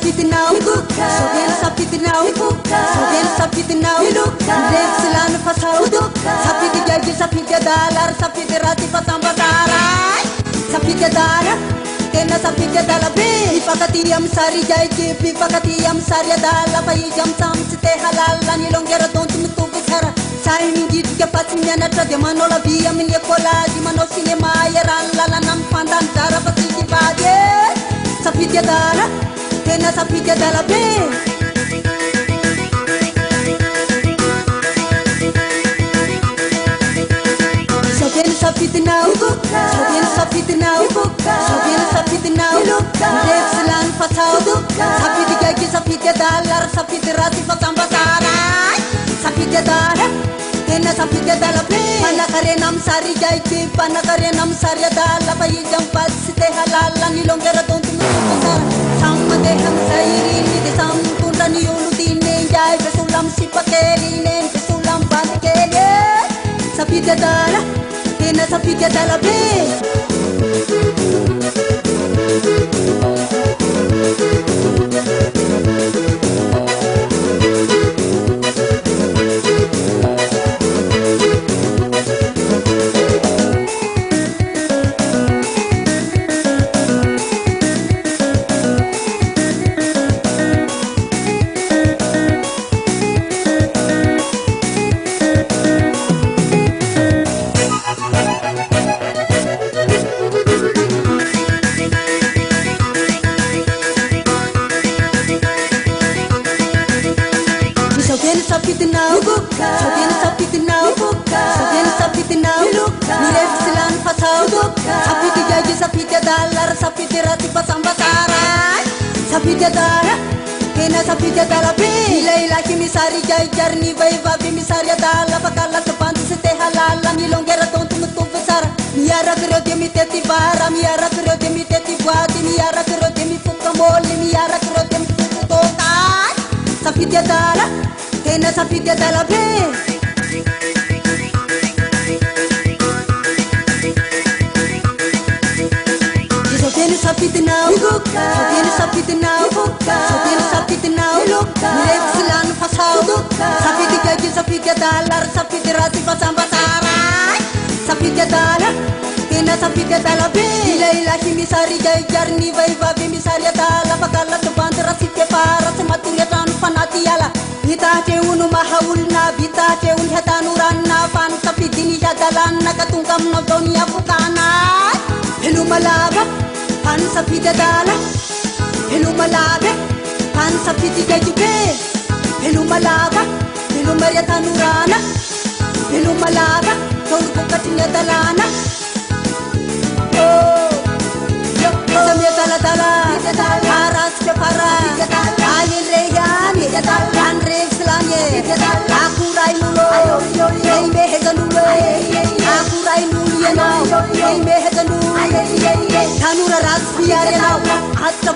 sapitinau Sogen sapitinau Sogen sapitinau Dek silan pasau Sapiti gaji sapiti dalar Sapiti rati pasamba darai Sapiti dalar Kena sapiti dalar Ipakatiyam sari jaiji Ipakatiyam sari dalar Payijam sam site halal Nilong gera tontu mutu besara Sai minggit ke pasinya natra de manola via minye kola di mano cinema yaran lala nam pandan dara pati di bade sapitya dala kena sapitya dala be Sogen sapitnau Sogen sapitnau Sogen sapitnau Dek selan pasau Sapiti gagi sapitya dalar sapiti rati pasamba darai sapitya dala Kena sapitya dala be Panakare nam sari jaiji Panakare nam sari dala Payi jampat site halal Nilong gera tontu mutu Sama deham sairi Nide sampunda niyulu dine Jai besulam sipakeli Nen besulam panikele Sapitya dala Kena sapitya dala be sapitnau Sogen sapitnau Sogen sapitnau Mirek silan pasau Sapiti gaji sapitya dalar Sapiti rati pasamba sarai Sapitya dalar Kena sapitya dalar be Ilai laki misari jai jarni Vai babi misari dalar Pakala sepantu sete halal Nilong gera tontu mutu besar Miara kero demi teti bara Miara kero demi teti buati Miara kero demi fukamoli Miara kero demi fukutokai Sapitya dalar Kena sapitya dala be Sogen sapitnau Sogen sapitnau Sogen sapitnau Mirek silan pasau Sapiti gaji sapitya dalar Sapiti rati pasamba sarai Sapitya dala Kena sapitya dala be Ilai lahi misari jai jarni Vai babi misari dala Pakala sebantara sitya para Sematunya tan panati yala Bita ceun mahawulna bita ceun hetanuranna fan sapidini jadalanna katungkam na dunia bukana helu malaba fan sapida dala helu malabe fan sapidi gajube helu malaba helu mariatanurana helu malaba tolku katinya dalana oh yo samya dala dala paras ke paras alin reyani dan aku rai nulo ei me heganulo aku rai nulo ya nau ei me heganu tanura ras biare nau hatta